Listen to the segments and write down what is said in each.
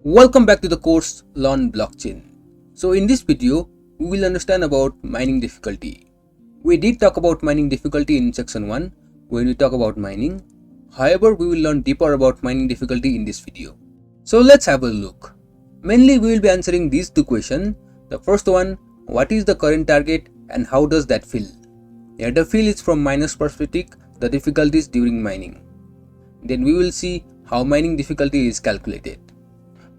Welcome back to the course Learn Blockchain. So in this video, we will understand about mining difficulty. We did talk about mining difficulty in section 1 when we talk about mining. However, we will learn deeper about mining difficulty in this video. So let's have a look. Mainly we will be answering these two questions. The first one, what is the current target and how does that feel? Here the feel is from miner's perspective, the difficulties during mining. Then we will see how mining difficulty is calculated.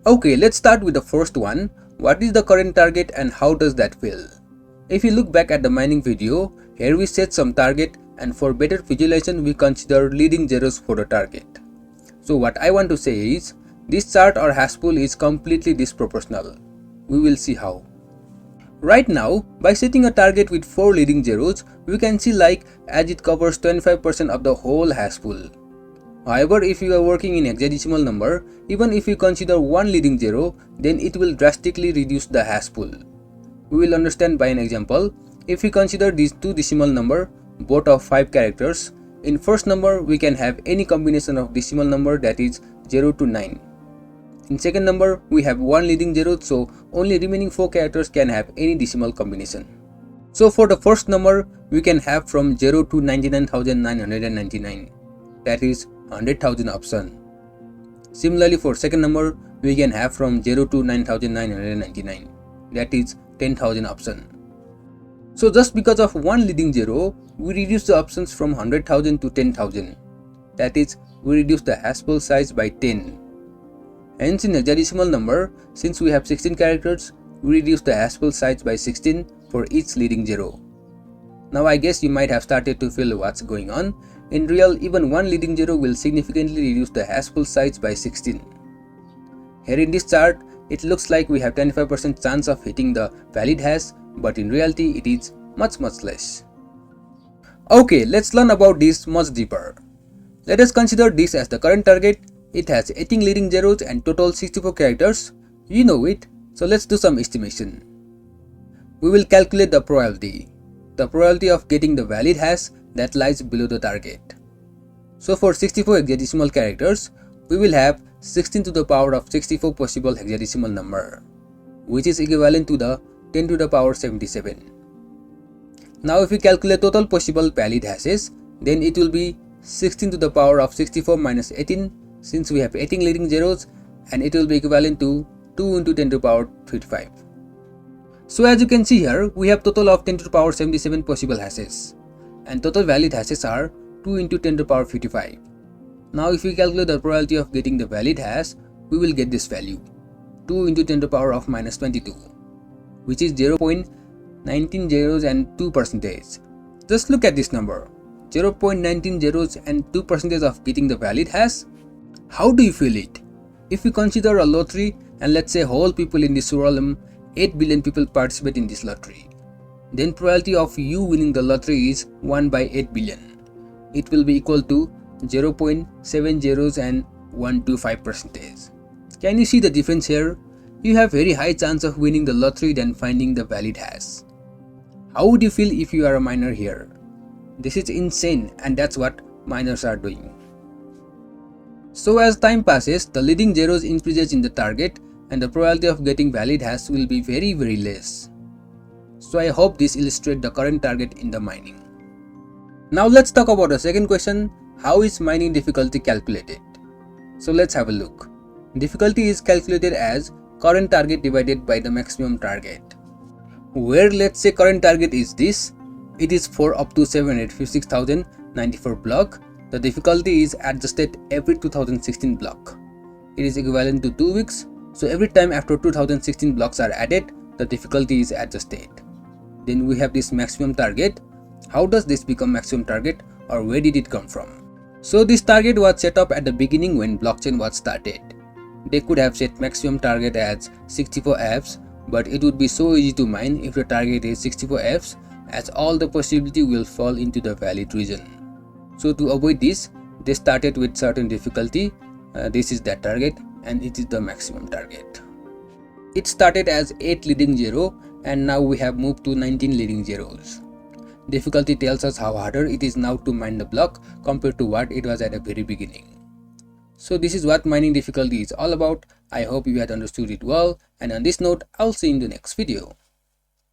Okay, let's start with the first one. What is the current target and how does that feel? If you look back at the mining video, here we set some target and for better visualization we consider leading zeros for the target. So what I want to say is, this chart or hash pool is completely disproportional. We will see how. Right now, by setting a target with 4 leading zeros, we can see as it covers 25% of the whole hash pool. However, if you are working in hexadecimal number, even if you consider one leading zero, then it will drastically reduce the hash pool. We will understand by an example. If we consider these two decimal number, both of 5 characters, in first number we can have any combination of decimal number, that is 0 to 9. In second number we have one leading zero, so only remaining 4 characters can have any decimal combination. So for the first number we can have from 0 to 99,999, that is 100,000 option. Similarly, for second number we can have from 0 to 9,999, that is 10,000 option. So just because of one leading zero, we reduce the options from 100,000 to 10,000, that is we reduce the hash pool size by 10. Hence in hexadecimal number, since we have 16 characters, we reduce the hash pool size by 16 for each leading zero. Now I guess you might have started to feel what's going on. In real, even one leading zero will significantly reduce the hash pool size by 16. Here in this chart, it looks like we have 25% chance of hitting the valid hash, but in reality it is much less. Okay, let's learn about this much deeper. Let us consider this as the current target. It has 18 leading zeros and total 64 characters. You know it, so let's do some estimation. We will calculate the probability of getting the valid hash that lies below the target. So for 64 hexadecimal characters, we will have 16 to the power of 64 possible hexadecimal number, which is equivalent to the 10 to the power 77. Now if we calculate total possible valid hashes, then it will be 16 to the power of 64 minus 18, since we have 18 leading zeros, and it will be equivalent to 2 into 10 to the power 55. So as you can see here, we have total of 10 to the power 77 possible hashes, and total valid hashes are 2 into 10 to the power 55. Now if we calculate the probability of getting the valid hash, we will get this value, 2 into 10 to the power of minus 22, which is 0.19 zeros and 2%. Just look at this number, 0.19 zeros and 2% of getting the valid hash. How do you feel it? If we consider a lottery and let's say whole people in this world, 8 billion people participate in this lottery, then probability of you winning the lottery is 1 by 8 billion. It will be equal to 0.7 zeros and 125%. Can you see the difference here? You have very high chance of winning the lottery than finding the valid hash. How would you feel if you are a miner here? This is insane, and that's what miners are doing. So as time passes, the leading zeros increases in the target and the probability of getting valid hash will be very less. So I hope this illustrates the current target in the mining. Now let's talk about the second question, how is mining difficulty calculated? So let's have a look. Difficulty is calculated as current target divided by the maximum target, where let's say current target is this, it is for up to 756,094 block. The difficulty is adjusted every 2016 block. It is equivalent to 2 weeks, so every time after 2016 blocks are added, the difficulty is adjusted. Then we have this maximum target. How does this become maximum target, or where did it come from? So this target was set up at the beginning when blockchain was started. They could have set maximum target as 64 Fs, but it would be so easy to mine if the target is 64 Fs, as all the possibility will fall into the valid region. So to avoid this, they started with certain difficulty. This is that target and it is the maximum target. It started as 8 leading zero and now we have moved to 19 leading zeros. Difficulty tells us how harder it is now to mine the block compared to what it was at the very beginning. So this is what mining difficulty is all about. I hope you had understood it well, and on this note, I'll see you in the next video.